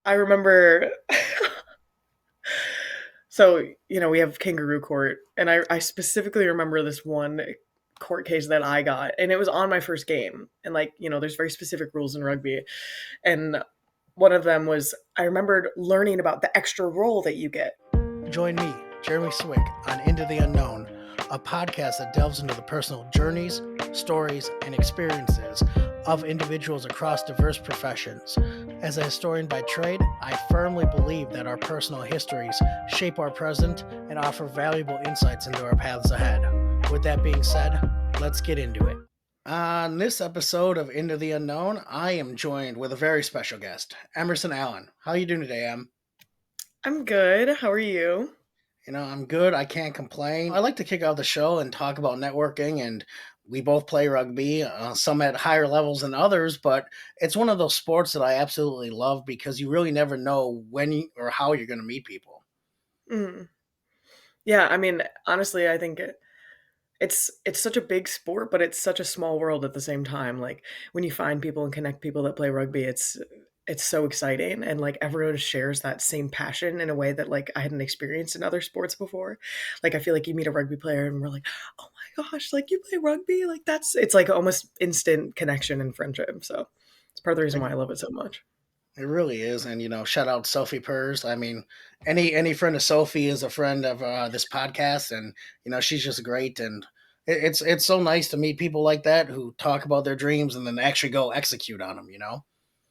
I remember. So, we have kangaroo court, and I specifically remember this one court case that I got, and it was on my first game. And, like, there's very specific rules in rugby. And one of them was I remembered learning about the extra roll that you get. Join me, Jeremy Swick, on Into the Unknown, a podcast that delves into the personal journeys, stories, and experiences of individuals across diverse professions. As a historian by trade, I firmly believe that our personal histories shape our present and offer valuable insights into our paths ahead. With that being said, let's get into it. On this episode of Into the Unknown, I am joined with a very special guest, Emerson Allen. How are you doing today, Em? I'm good. How are you? I'm good. I can't complain. I like to kick off the show and talk about networking, and we both play rugby, some at higher levels than others, but it's one of those sports that I absolutely love because you really never know or how you're going to meet people. Mm. Yeah, I mean, honestly, I think it's such a big sport, but it's such a small world at the same time. Like when you find people and connect people that play rugby, it's so exciting, and like everyone shares that same passion in a way that like I hadn't experienced in other sports before. Like I feel like you meet a rugby player and we're like, "Oh my gosh, like you play rugby?" Like it's like almost instant connection and friendship. So, it's part of the reason It, why I love it so much. it really is, and shout out Sophie Purs. I mean, any friend of Sophie is a friend of this podcast, and she's just great, and it's so nice to meet people like that who talk about their dreams and then actually go execute on them.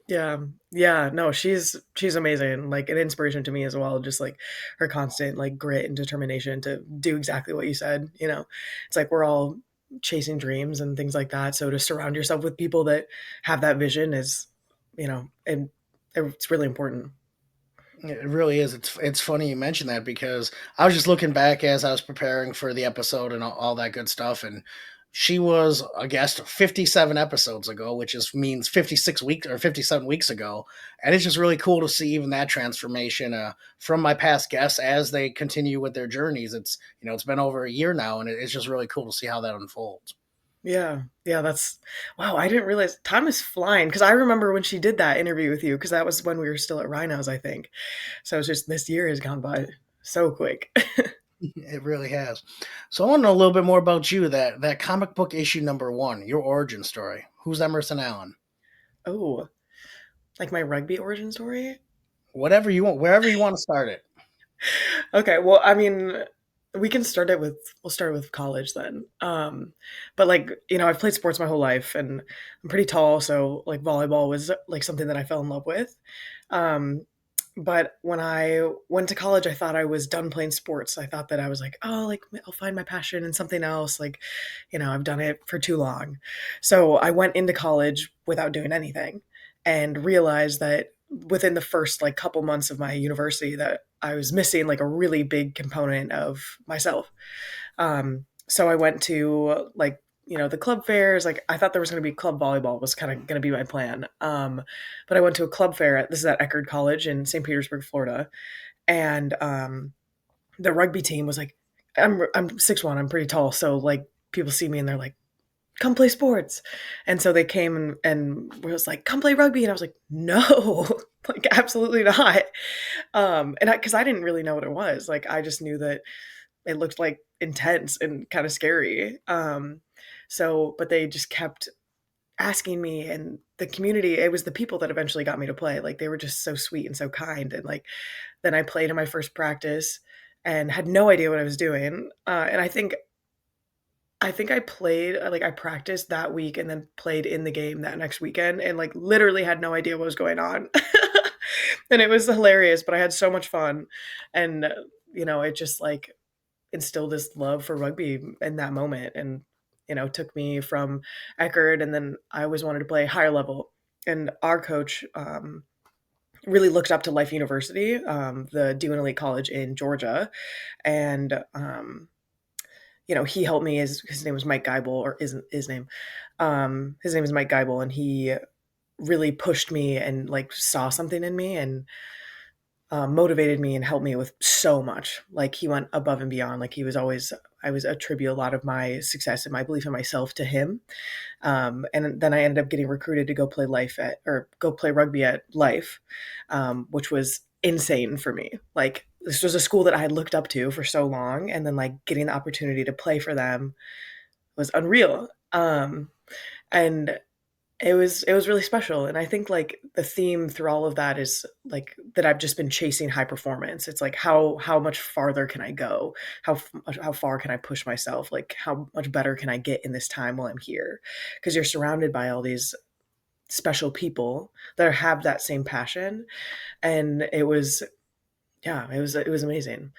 Yeah. Yeah, no, she's amazing, like, an inspiration to me as well, just, like, her constant, like, grit and determination to do exactly what you said, you know? It's like we're all chasing dreams and things like that, so to surround yourself with people that have that vision is, and it's really important. It really is. It's funny you mention that because I was just looking back as I was preparing for the episode and all that good stuff, and she was a guest 57 episodes ago, which just means 56 weeks or 57 weeks ago, and it's just really cool to see even that transformation from my past guests as they continue with their journeys. It's been over a year now, and it's just really cool to see how that unfolds. Yeah. Yeah, that's wow, I didn't realize time is flying because I remember when she did that interview with you because that was when we were still at Rhinos, I think. So it's just this year has gone by so quick. It really has. So I want to know a little bit more about you. That comic book issue number one, your origin story. Who's Emerson Allen? Oh, like my rugby origin story? Whatever you want, wherever you want to start it. Okay, well, I mean, we'll start with college then. But like, I've played sports my whole life and I'm pretty tall, so like volleyball was like something that I fell in love with. Um, but when I went to college, I thought I was done playing sports. I thought that I was like, oh, like I'll find my passion in something else. Like, I've done it for too long. So I went into college without doing anything and realized that within the first like couple months of my university that I was missing like a really big component of myself. So I went to like the club fairs. Like I thought there was going to be club volleyball was kind of going to be my plan. But I went to a club fair. This is at Eckerd College in St. Petersburg, Florida, and the rugby team was like, I'm 6'1", I'm pretty tall, so like people see me and they're like, come play sports. And so they came and was like, come play rugby. And I was like, no, like absolutely not. And cause I didn't really know what it was. Like, I just knew that it looked like intense and kind of scary. But they just kept asking me and the community, it was the people that eventually got me to play. Like they were just so sweet and so kind. And like, then I played in my first practice and had no idea what I was doing. And I think I played, like, I practiced that week and then played in the game that next weekend and, like, literally had no idea what was going on. And it was hilarious, but I had so much fun. And, it just, like, instilled this love for rugby in that moment and, took me from Eckerd, and then I always wanted to play higher level. And our coach, really looked up to Life University, the Dune Elite College in Georgia. And, he helped me. His name was Mike Geibel, or isn't his name? His name is Mike Geibel, and he really pushed me and like saw something in me, and motivated me and helped me with so much. Like he went above and beyond. Like he was always, I was attribute a lot of my success and my belief in myself to him. And then I ended up getting recruited to go play life at, or go play rugby at Life, which was insane for me. Like this was a school that I had looked up to for so long, and then like getting the opportunity to play for them was unreal. And it was really special, and I think like the theme through all of that is like that I've just been chasing high performance. It's like how much farther can I go? How far can I push myself? Like how much better can I get in this time while I'm here? Because you're surrounded by all these special people that have that same passion, and it was yeah, it was amazing.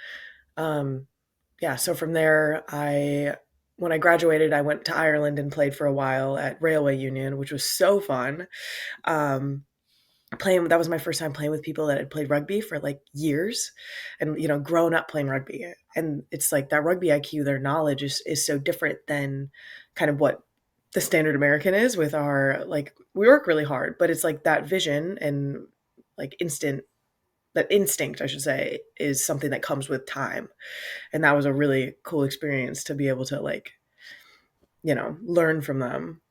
Um, yeah, so from there, I when I graduated, I went to Ireland and played for a while at Railway Union, which was so fun. Um, playing that was my first time playing with people that had played rugby for like years, and grown up playing rugby. And it's like that rugby IQ, their knowledge is so different than kind of what the standard American is with our like we work really hard, but it's like that vision and like that instinct, I should say, is something that comes with time. And that was a really cool experience to be able to like learn from them.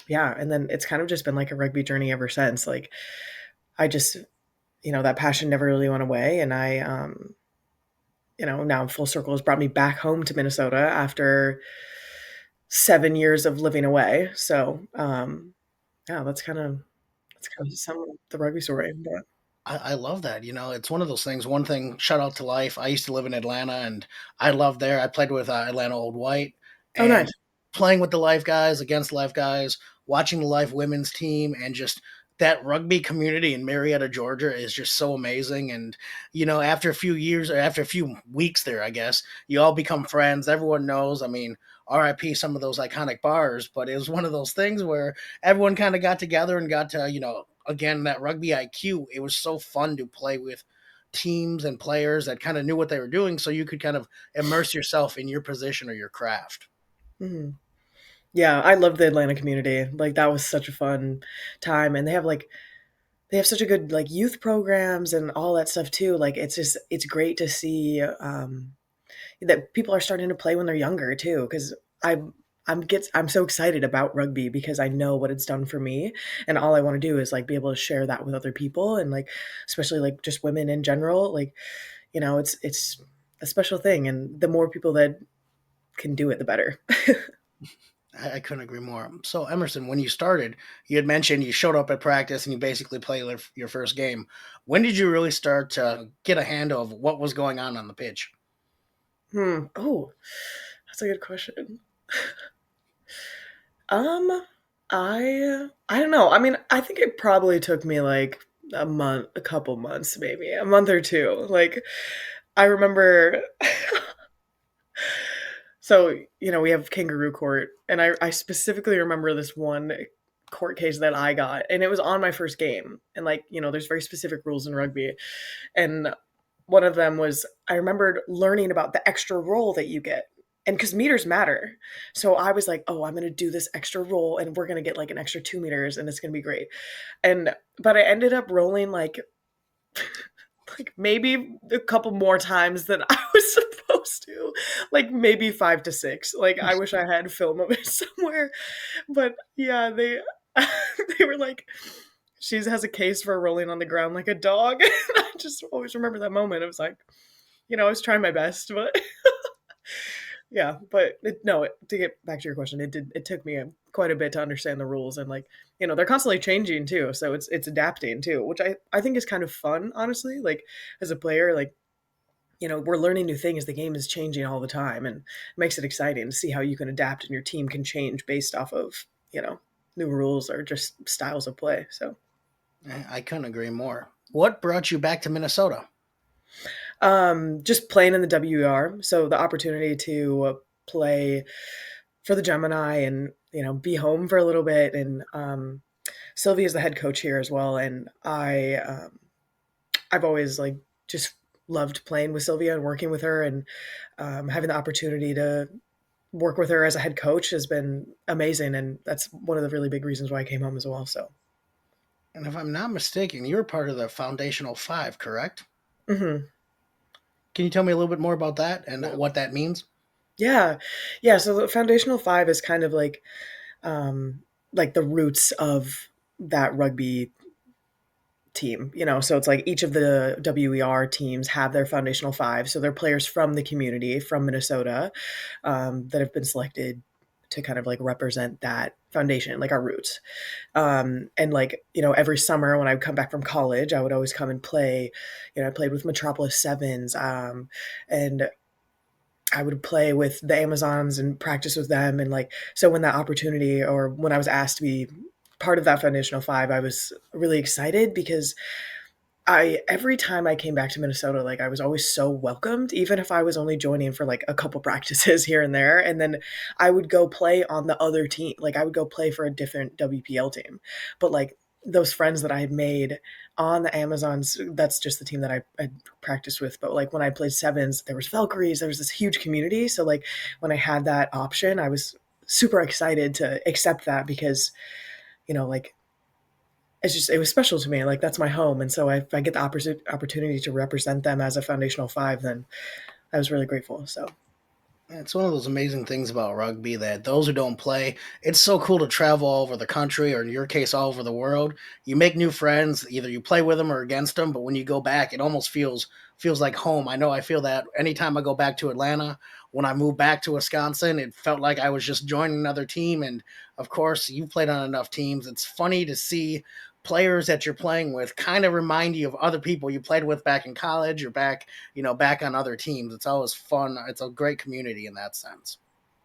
Yeah, and then it's kind of just been like a rugby journey ever since. Like I just that passion never really went away, and I now full circle has brought me back home to Minnesota after 7 years of living away. So yeah, that's kind of some of the rugby story. But I love that. It's one of those things. One thing, shout out to Life. I used to live in Atlanta, and I loved there. I played with Atlanta Old White, oh, and nice. playing with the Life guys against Life guys, watching the Life women's team, and just that rugby community in Marietta, Georgia, is just so amazing. And after a few years or after a few weeks there, I guess you all become friends. Everyone knows. I mean, RIP some of those iconic bars, but it was one of those things where everyone kind of got together and got to, again, that rugby IQ. It was so fun to play with teams and players that kind of knew what they were doing, so you could kind of immerse yourself in your position or your craft. Mhm. Yeah, I love the Atlanta community. Like that was such a fun time, and they have such a good like youth programs and all that stuff too. Like it's great to see that people are starting to play when they're younger too. Because I I'm so excited about rugby because I know what it's done for me, and all I want to do is like be able to share that with other people, and like especially like just women in general. Like it's a special thing, and the more people that can do it, the better. I couldn't agree more. So, Emerson, when you started, you had mentioned you showed up at practice and you basically played your first game. When did you really start to get a handle of what was going on the pitch? Oh, that's a good question. Um, I don't know. I mean, I think it probably took me like a couple months, maybe a month or two. Like, I remember, so we have kangaroo court, and I specifically remember this one court case that I got, and it was on my first game. And like, there's very specific rules in rugby, and one of them was I remembered learning about the extra roll that you get. And because meters matter. So I was like, oh, I'm going to do this extra roll and we're going to get like an extra 2 meters and it's going to be great. But I ended up rolling like maybe a couple more times than I was supposed to, like maybe 5 to 6. Like I wish I had film of it somewhere. But yeah, they, they were like, she has a case for rolling on the ground like a dog. And I just always remember that moment. It was like, I was trying my best, but yeah, but no, to get back to your question, it took me quite a bit to understand the rules, and like, they're constantly changing too. So it's adapting too, which I think is kind of fun, honestly. Like as a player, like, we're learning new things. The game is changing all the time, and it makes it exciting to see how you can adapt and your team can change based off of, new rules or just styles of play. So I couldn't agree more. What brought you back to Minnesota? just playing in the WR. So the opportunity to play for the Gemini and be home for a little bit. And Sylvie is the head coach here as well, and I've always like just loved playing with Sylvia and working with her, and having the opportunity to work with her as a head coach has been amazing, and that's one of the really big reasons why I came home as well. So And if I'm not mistaken, you're part of the Foundational Five, correct? Hmm. Can you tell me a little bit more about that and what that means? Yeah, yeah. So the foundational five is kind of like the roots of that rugby team, you know. So it's like each of the WER teams have their foundational five. So they're players from the community from Minnesota that have been selected to kind of like represent that foundation, like our roots. And like, you know, every summer when I would come back from college, I would always come and play. You know, I played with Metropolis Sevens, and I would play with the Amazons and practice with them. And like, so when that opportunity or when I was asked to be part of that foundational five, I was really excited because I every time I came back to Minnesota, like I was always so welcomed, even if I was only joining for like a couple practices here and there. And then I would go play on the other team. Like I would go play for a different WPL team. But like those friends that I had made on the Amazons, that's just the team that I practiced with. But like when I played sevens, there was Valkyries, there was this huge community. So like when I had that option, I was super excited to accept that because, you know, like it's just it was special to me. Like that's my home, and so if I get the opportunity to represent them as a foundational five, then I was really grateful. So. It's one of those amazing things about rugby that those who don't play, it's so cool to travel all over the country, or in your case, all over the world. You make new friends. Either you play with them or against them, but when you go back, it almost feels like home. I know I feel that anytime I go back to Atlanta. When I moved back to Wisconsin, it felt like I was just joining another team. And of course, you played on enough teams. It's funny to see players that you're playing with kind of remind you of other people you played with back in college or back on other teams. It's always fun. It's a great community in that sense.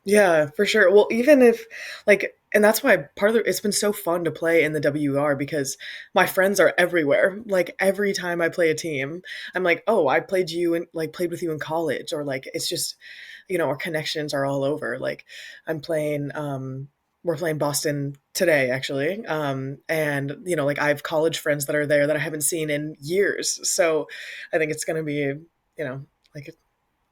Yeah, for sure. Well, even if like and that's why part of it's been so fun to play in the WR because my friends are everywhere. Like every time I play a team, I'm like, "Oh, I played you and like played with you in college," or like it's just, you know, our connections are all over. Like I'm playing we're playing Boston today actually. And you know, like I have college friends that are there that I haven't seen in years. So I think it's going to be, you know, like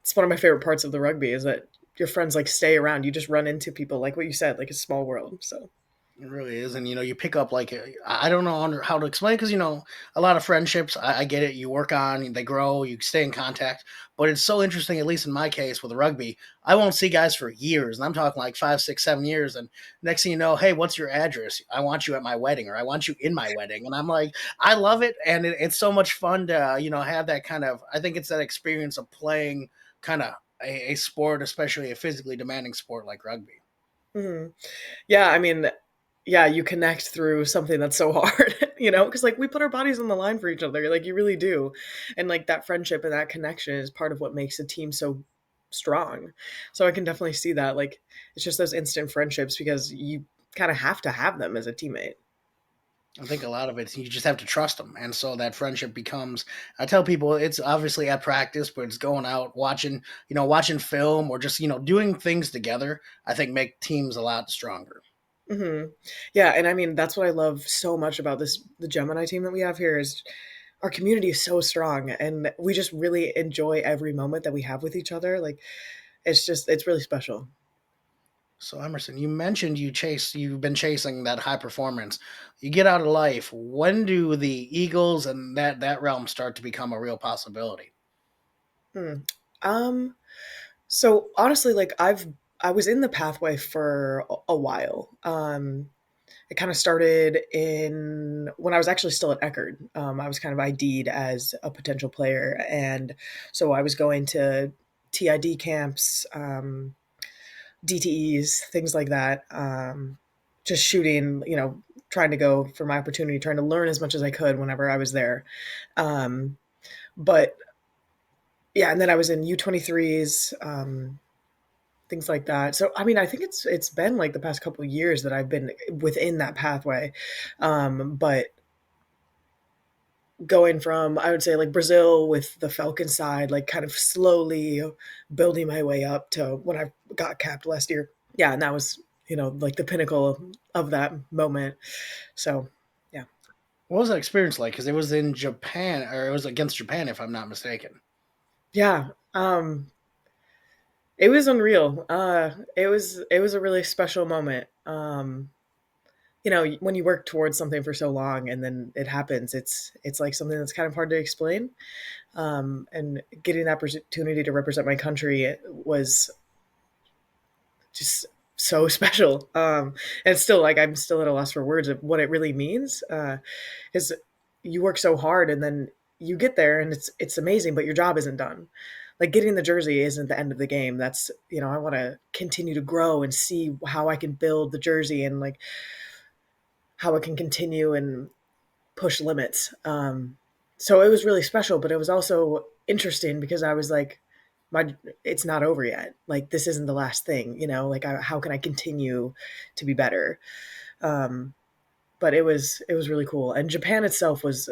it's one of my favorite parts of the rugby is that your friends like stay around. You just run into people like what you said, like a small world. So. It really is, and you pick up like I don't know how to explain because a lot of friendships. I get it. You work on, they grow, you stay in contact. But it's so interesting, at least in my case with rugby, I won't see guys for years, and I'm talking like 5, 6, 7 years. And next thing you know, hey, what's your address? I want you at my wedding, or I want you in my wedding. And I'm like, I love it, and it's so much fun to have that kind of. I think it's that experience of playing kind of a sport, especially a physically demanding sport like rugby. Mhm. Yeah, I mean, yeah, you connect through something that's so hard, you know, because like we put our bodies on the line for each other, like you really do, and like that friendship and that connection is part of what makes a team so strong. So I can definitely see that. Like it's just those instant friendships because you kind of have to have them as a teammate. I think a lot of it you just have to trust them, and so that friendship becomes. I tell people it's obviously at practice, but it's going out watching film or just doing things together. I think make teams a lot stronger. Hmm. Yeah, and I mean that's what I love so much about the Gemini team that we have here is our community is so strong, and we just really enjoy every moment that we have with each other. Like it's really special. So Emerson, you mentioned you've been chasing that high performance. You get out of life. When do the Eagles and that realm start to become a real possibility? Hmm. Um, so honestly, like I was in the pathway for a while. It kind of started in when I was actually still at Eckerd. I was kind of ID'd as a potential player, and so I was going to TID camps, DTEs, things like that. Just shooting, you know, trying to go for my opportunity, trying to learn as much as I could whenever I was there. Um, but yeah, and then I was in U23s, things like that. So I mean, I think it's been like the past couple of years that I've been within that pathway. But going from I would say like Brazil with the Falcon side, like kind of slowly building my way up to when I got capped last year. Yeah, and that was, you know, like the pinnacle of that moment. So yeah. What was that experience like? Because it was in Japan, or it was against Japan, if I'm not mistaken. Yeah. It was unreal. It was a really special moment. when you work towards something for so long and then it happens, it's like something that's kind of hard to explain. And getting that opportunity to represent my country was just so special. And it's still like I'm still at a loss for words of what it really means. Because you work so hard and then you get there and it's amazing, but your job isn't done. Like getting the jersey isn't the end of the game. That's I want to continue to grow and see how I can build the jersey and like how it can continue and push limits. So it was really special, but it was also interesting because I was like, my it's not over yet. Like this isn't the last thing, Like how can I continue to be better? Um, but it was really cool, and Japan itself was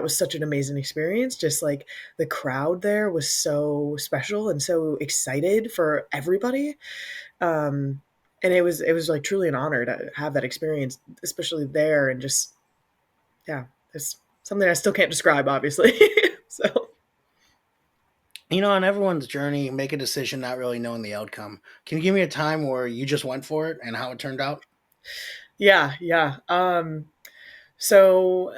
such an amazing experience. Just like the crowd there was so special and so excited for everybody. Um, and it was like truly an honor to have that experience, especially there, and just yeah, it's something I still can't describe, obviously. So On everyone's journey, make a decision not really knowing the outcome. Can you give me a time where you just went for it and how it turned out? yeah, yeah. So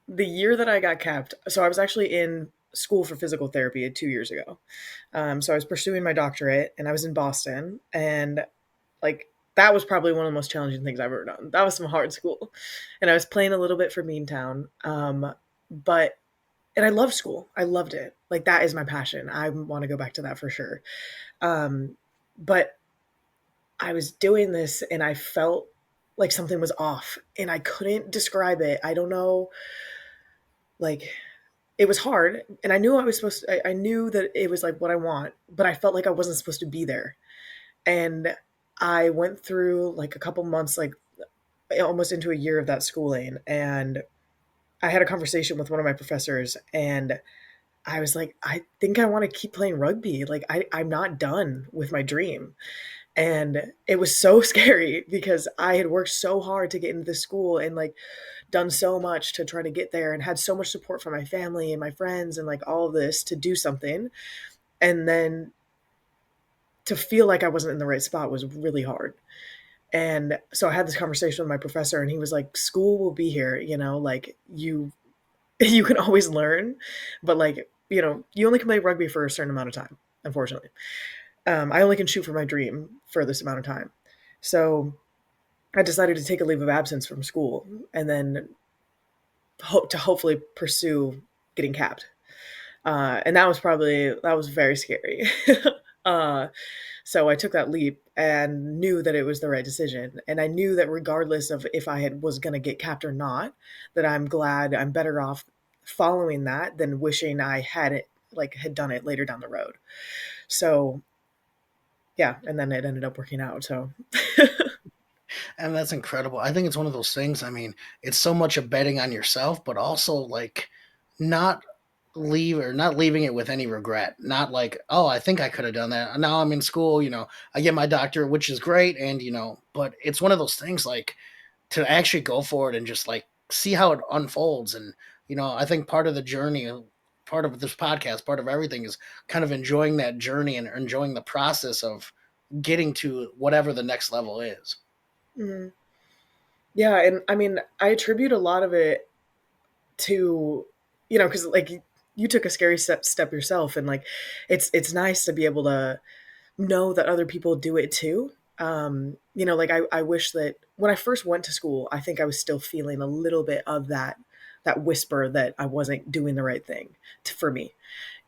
the year that I got capped, so I was actually in school for physical therapy 2 years ago. So I was pursuing my doctorate, and I was in Boston, and like that was probably one of the most challenging things I've ever done. That was some hard school, and I was playing a little bit for Meantown, but and I loved school. I loved it. Like that is my passion. I want to go back to that for sure. But I was doing this and I felt like something was off and I couldn't describe it. I don't know. Like it was hard and I knew I was supposed to, I knew that it was like what I want, but I felt like I wasn't supposed to be there. And I went through like a couple months, like almost into a year of that schooling. And I had a conversation with one of my professors and I was like, I think I want to keep playing rugby. Like I'm not done with my dream. And it was so scary because I had worked so hard to get into this school and like done so much to try to get there and had so much support from my family and my friends and like all of this to do something. And then to feel like I wasn't in the right spot was really hard. And so I had this conversation with my professor and he was like, school will be here, like you can always learn, but like, you only can play rugby for a certain amount of time, unfortunately. I only can shoot for my dream for this amount of time. So I decided to take a leave of absence from school and then to hopefully pursue getting capped. And that was very scary. uh, so I took that leap and knew that it was the right decision. And I knew that regardless of if was going to get capped or not, that I'm glad I'm better off following that than wishing I had done it later down the road. So yeah, and then it ended up working out. So And that's incredible. I think it's one of those things. I mean, it's so much of betting on yourself, but also like not not leaving it with any regret. Not like, oh, I think I could have done that. Now I'm in school, I get my doctorate, which is great, and but it's one of those things like to actually go for it and just like see how it unfolds. And I think part of the journey, part of this podcast, part of everything is kind of enjoying that journey and enjoying the process of getting to whatever the next level is. mhm. Yeah, and I mean, I attribute a lot of it to, because like you took a scary step yourself, and like it's nice to be able to know that other people do it too. Like I wish that when I first went to school, I think I was still feeling a little bit of that whisper that I wasn't doing the right thing for me.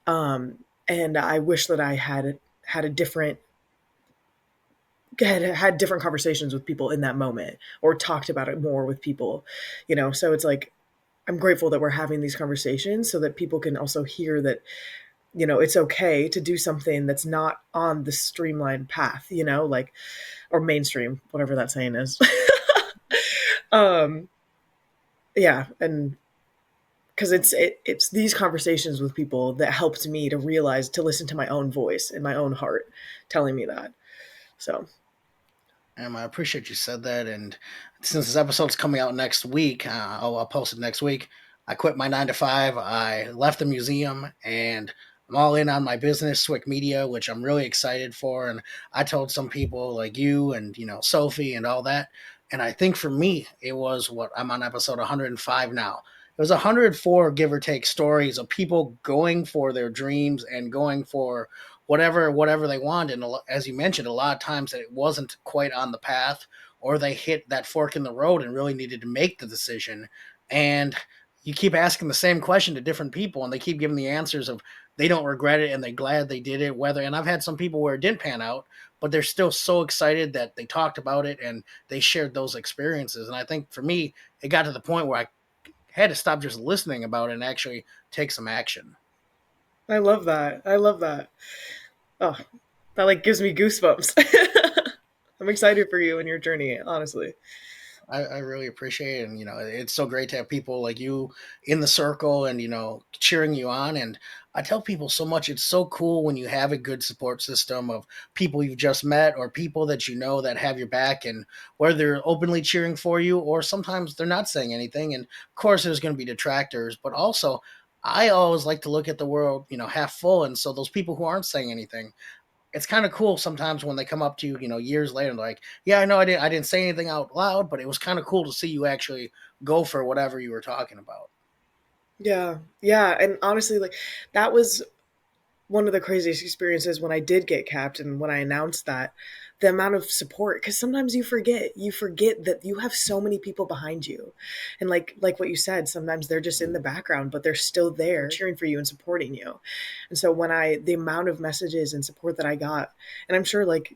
And I wish that I had a different had different conversations with people in that moment or talked about it more with people, so it's like I'm grateful that we're having these conversations so that people can also hear that it's okay to do something that's not on the streamlined path, like or mainstream, whatever that saying is. um yeah, and because it's these conversations with people that helped me to realize to listen to my own voice and my own heart telling me that. So I appreciate you said that. And since this episode's coming out next week, I'll post it next week. I quit my 9 to 5. I left the museum and I'm all in on my business, Swick Media, which I'm really excited for. And I told some people like you and, Sophie and all that. And I think for me, it was what I'm on episode 105 now. It was 104, give or take, stories of people going for their dreams and going for whatever they want. And as you mentioned, a lot of times that it wasn't quite on the path, or they hit that fork in the road and really needed to make the decision. And you keep asking the same question to different people, and they keep giving the answers of they don't regret it and they're glad they did it. Whether, and I've had some people where it didn't pan out, but they're still so excited that they talked about it and they shared those experiences. And I think for me, it got to the point where I had to stop just listening about it and actually take some action. I love that. I love that. Oh, that like gives me goosebumps. I'm excited for you and your journey, honestly. I really appreciate it. And, it's so great to have people like you in the circle and, cheering you on. And I tell people so much, it's so cool when you have a good support system of people you've just met or people that you know that have your back, and whether they're openly cheering for you or sometimes they're not saying anything. And of course, there's going to be detractors, but also I always like to look at the world, half full. And so those people who aren't saying anything, it's kind of cool sometimes when they come up to you, years later, and like, yeah, I know I didn't say anything out loud, but it was kind of cool to see you actually go for whatever you were talking about. Yeah. Yeah. And honestly, like that was one of the craziest experiences when I did get capped and when I announced that the amount of support, because sometimes you forget that you have so many people behind you, and like what you said, sometimes they're just in the background but they're still there cheering for you and supporting you. And so when I the amount of messages and support that I got, and I'm sure like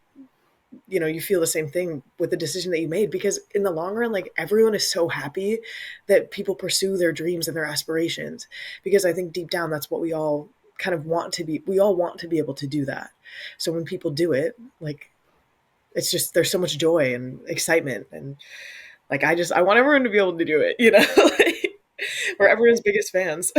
you feel the same thing with the decision that you made, because in the long run, like everyone is so happy that people pursue their dreams and their aspirations, because I think deep down that's what we all kind of want to be. We all want to be able to do that. So when people do it, like it's just there's so much joy and excitement, and like I want everyone to be able to do it, like, we're everyone's biggest fans.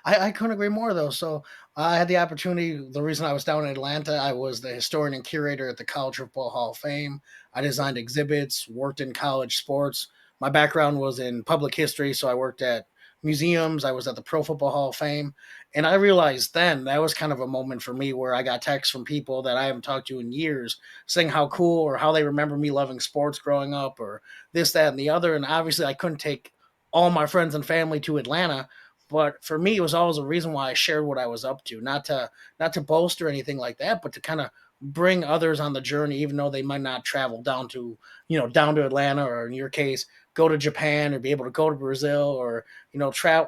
I couldn't agree more though. So I had the opportunity. The reason I was down in Atlanta, I was the historian and curator at the College Football Hall of Fame. I designed exhibits, worked in college sports. My background was in public history, so I worked at museums. I was at the Pro Football Hall of Fame, and I realized then that was kind of a moment for me where I got texts from people that I haven't talked to in years, saying how cool or how they remember me loving sports growing up, or this, that, and the other. And obviously, I couldn't take all my friends and family to Atlanta, but for me, it was always a reason why I shared what I was up to, not to boast or anything like that, but to kind of bring others on the journey, even though they might not travel down to Atlanta, or in your case, go to Japan or be able to go to Brazil, or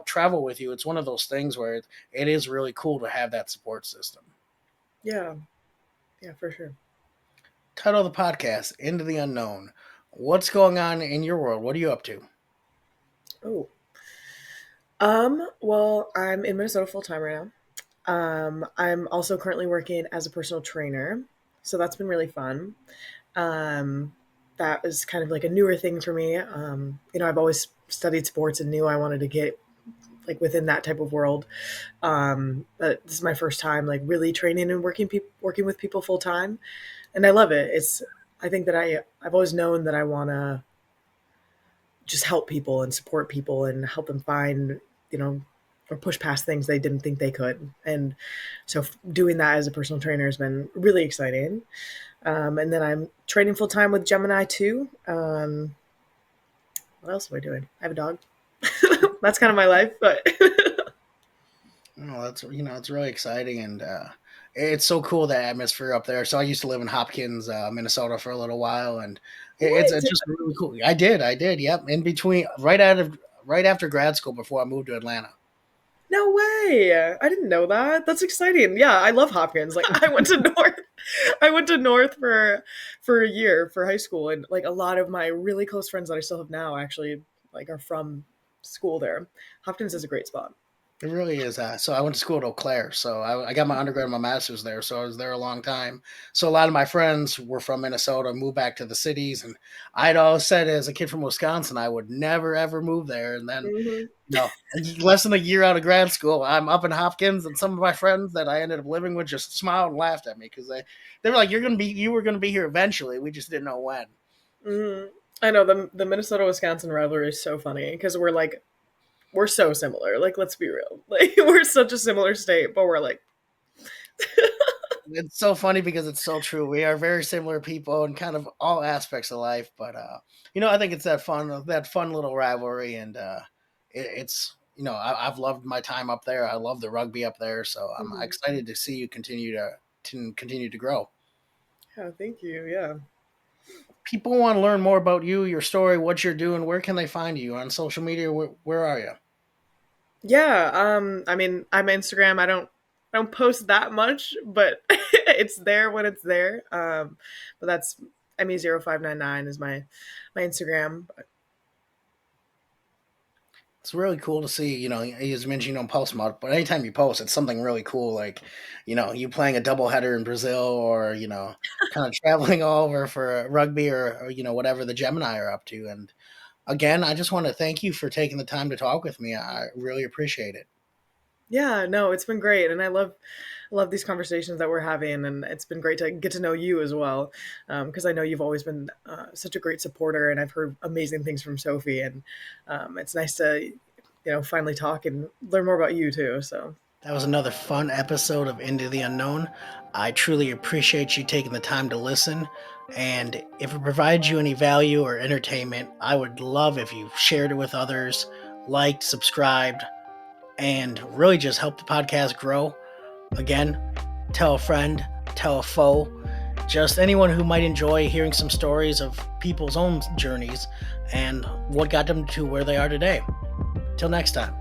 travel with you. It's one of those things where it is really cool to have that support system. Yeah, yeah, for sure. Title of the podcast: Into the Unknown. What's going on in your world? What are you up to? Oh, well, I'm in Minnesota full time right now. I'm also currently working as a personal trainer, so that's been really fun. Um, that was kind of like a newer thing for me. I've always studied sports and knew I wanted to get like within that type of world. But this is my first time like really training and working with people full time, and I love it. I think that I've always known that I want to just help people and support people and help them find, you know, or push past things they didn't think they could. And so doing that as a personal trainer has been really exciting. And then I'm training full time with Gemini too. What else am I doing? I have a dog. That's kind of my life, but Oh, that's it's really exciting, and it's so cool that atmosphere up there. So I used to live in Hopkins, Minnesota, for a little while, and it's what? just really cool. I did, yep. In between, right after grad school, before I moved to Atlanta. No way! I didn't know that. That's exciting. Yeah, I love Hopkins. Like I went to North for a year for high school, and like a lot of my really close friends that I still have now actually like are from school there. Hopkins is a great spot. It really is. So I went to school at Eau Claire. So I got my undergrad and my master's there. So I was there a long time. So a lot of my friends were from Minnesota, moved back to the cities. And I'd always said as a kid from Wisconsin, I would never, ever move there. And then, Hmm. less than a year out of grad school, I'm up in Hopkins. And some of my friends that I ended up living with just smiled and laughed at me because they were like, you were going to be here eventually. We just didn't know when. Hmm. I know the Minnesota Wisconsin rivalry is so funny because we're so similar. Like let's be real, like we're such a similar state, but we're like It's so funny because it's so true. We are very similar people in kind of all aspects of life, but I think it's that fun little rivalry, and it's I've loved my time up there. I love the rugby up there, so I'm Mhm. excited to see you continue to grow. Oh, thank you. Yeah. People want to learn more about you, your story, what you're doing. Where can they find you on social media? Where are you? Yeah, I mean, I'm Instagram. I don't post that much, but it's there when it's there. But that's me0599 is my Instagram. It's really cool to see. You just mentioned you don't post much, but anytime you post, it's something really cool. Like, you playing a doubleheader in Brazil, or kind of traveling all over for rugby, or whatever the Gemini are up to. And again, I just want to thank you for taking the time to talk with me. I really appreciate it. Yeah, no, it's been great, and I love these conversations that we're having, and it's been great to get to know you as well, because I know you've always been such a great supporter, and I've heard amazing things from Sophie, and it's nice to finally talk and learn more about you too. So That was another fun episode of Into the Unknown. I truly appreciate you taking the time to listen. And if it provides you any value or entertainment, I would love if you shared it with others, liked, subscribed, and really just help the podcast grow. Again, tell a friend, tell a foe, just anyone who might enjoy hearing some stories of people's own journeys and what got them to where they are today. Till next time.